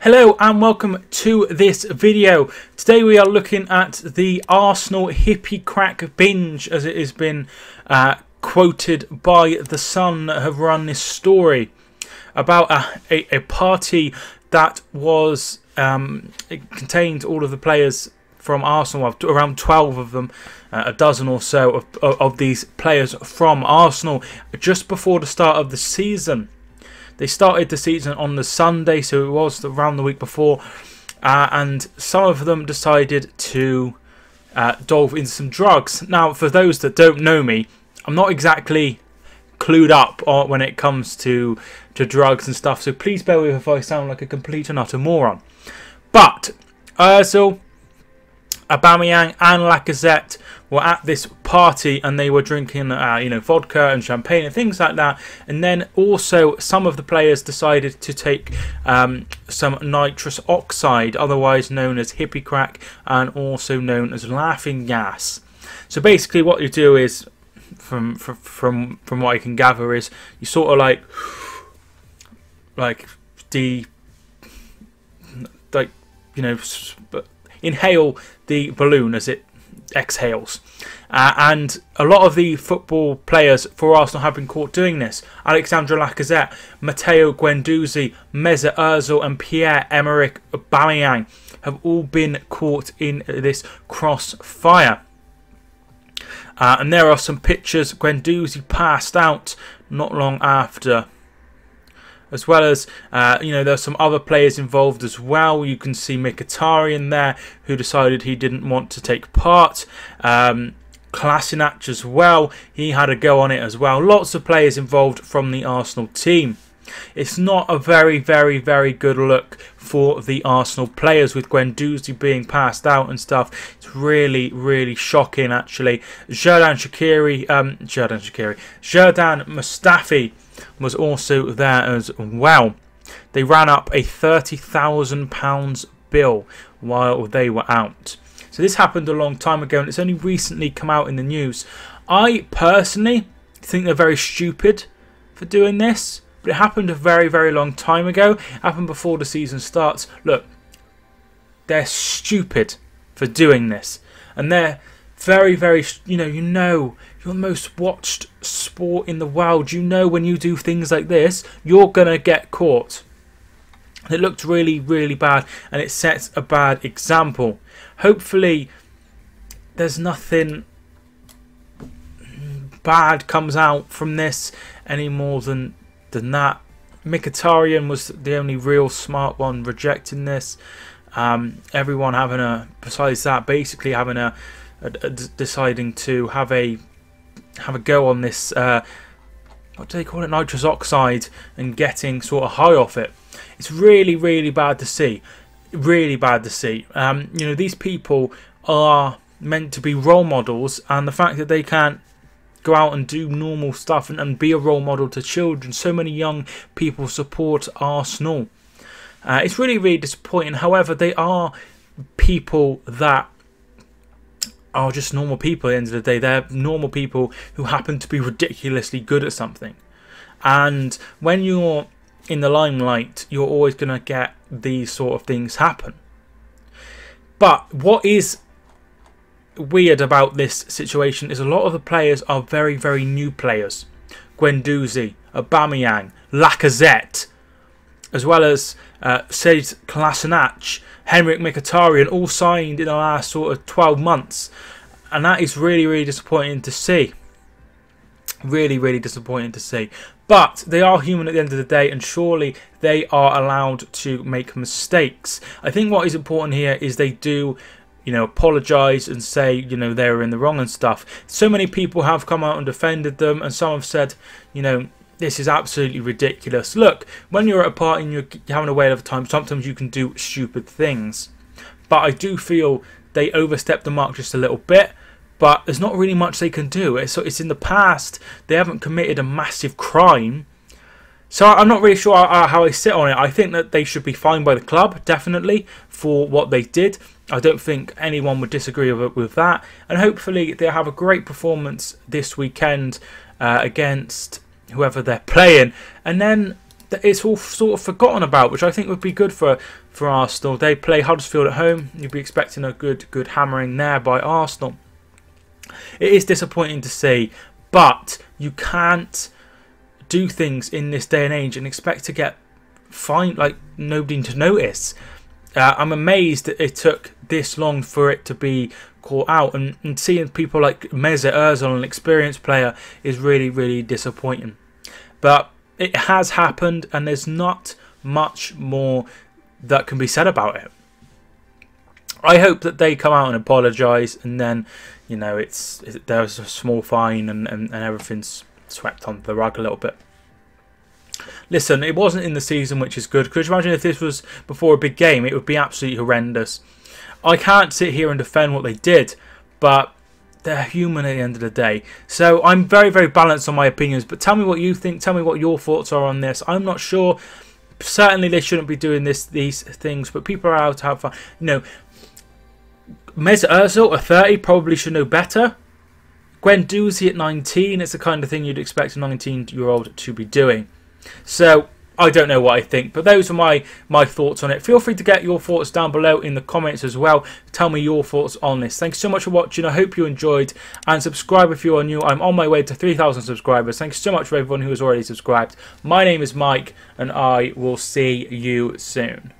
Hello and welcome to this video. Today we are looking at the Arsenal Hippy Crack binge, as it has been quoted by The Sun that have run this story about a party that was it contained all of the players from Arsenal, around 12 of them, a dozen or so of these players from Arsenal, just before the start of the season. They started the season on the Sunday, so it was around the week before, and some of them decided to delve into some drugs. Now, for those that don't know me, I'm not exactly clued up when it comes to drugs and stuff, so please bear with if I sound like a complete and utter moron. But so Aubameyang and Lacazette were at this party and they were drinking vodka and champagne and things like that, and then also some of the players decided to take some nitrous oxide, otherwise known as Hippy Crack and also known as laughing gas. So basically what you do is, from what I can gather, is you sort of inhale the balloon as it exhales, and a lot of the football players for Arsenal have been caught doing this. Alexandre Lacazette, Matteo Guendouzi, Mesut Ozil and Pierre-Emerick Aubameyang have all been caught in this crossfire. And there are some pictures. Guendouzi passed out not long after, as well as there's some other players involved as well. You can see Mkhitaryan there, who decided he didn't want to take part. Kolasinac as well, he had a go on it as well. Lots of players involved from the Arsenal team. It's not a very good look for the Arsenal players, with Guendouzi being passed out and stuff. It's really shocking, actually. Xherdan Mustafi was also there as well. They ran up a £30,000 bill while they were out. So this happened a long time ago and it's only recently come out in the news. I personally think they're very stupid for doing this, but it happened a very long time ago. It happened before the season starts. Look, they're stupid for doing this, and they're very you're the most watched sport in the world. You know, when you do things like this, you're gonna get caught. It looked really bad, and it sets a bad example. Hopefully there's nothing bad comes out from this any more than that. Mkhitaryan was the only real smart one rejecting this. Everyone besides that, basically having deciding to have a go on this what do they call it, nitrous oxide, and getting sort of high off it. It's really bad to see. These people are meant to be role models, and the fact that they can't go out and do normal stuff and be a role model to children. So many young people support Arsenal. It's really disappointing. However, they are people that are just normal people at the end of the day. They're normal people who happen to be ridiculously good at something. And when you're in the limelight, you're always going to get these sort of things happen. But what is weird about this situation is a lot of the players are very new players. Guendouzi, Aubameyang, Lacazette, as well as Sead Kolasinac, Henrik Mkhitaryan, all signed in the last sort of 12 months, and that is really disappointing to see. Really disappointing to see. But they are human at the end of the day, and surely they are allowed to make mistakes. I think what is important here is they do apologise and say, they were in the wrong and stuff. So many people have come out and defended them, and some have said, this is absolutely ridiculous. Look, when you're at a party and you're having a whale of a time, sometimes you can do stupid things. But I do feel they overstepped the mark just a little bit, but there's not really much they can do. It's in the past. They haven't committed a massive crime. So I'm not really sure how I sit on it. I think that they should be fined by the club, definitely, for what they did. I don't think anyone would disagree with that. And hopefully they'll have a great performance this weekend against whoever they're playing. And then it's all sort of forgotten about, which I think would be good for Arsenal. They play Huddersfield at home. You'd be expecting a good hammering there by Arsenal. It is disappointing to see, but you can't do things in this day and age and expect to get fined, like nobody to notice. I'm amazed that it took this long for it to be caught out, and seeing people like Mesut Ozil, an experienced player, is really, really disappointing. But it has happened, and there's not much more that can be said about it. I hope that they come out and apologise, and then, you know, there's a small fine and everything's swept under the rug a little bit. Listen, it wasn't in the season, which is good. Could you imagine if this was before a big game? It would be absolutely horrendous. I can't sit here and defend what they did, but they're human at the end of the day. So I'm very, very balanced on my opinions, but tell me what you think. Tell me what your thoughts are on this. I'm not sure. Certainly they shouldn't be doing these things, but people are out to have fun. You know, Mesut Ozil at 30 probably should know better. Guendouzi at 19, it's the kind of thing you'd expect a 19-year-old to be doing. So I don't know what I think, but those are my thoughts on it. Feel free to get your thoughts down below in the comments as well. Tell me your thoughts on this. Thanks so much for watching. I hope you enjoyed, and subscribe if you are new. I'm on my way to 3,000 subscribers. Thanks so much for everyone who has already subscribed. My name is Mike, and I will see you soon.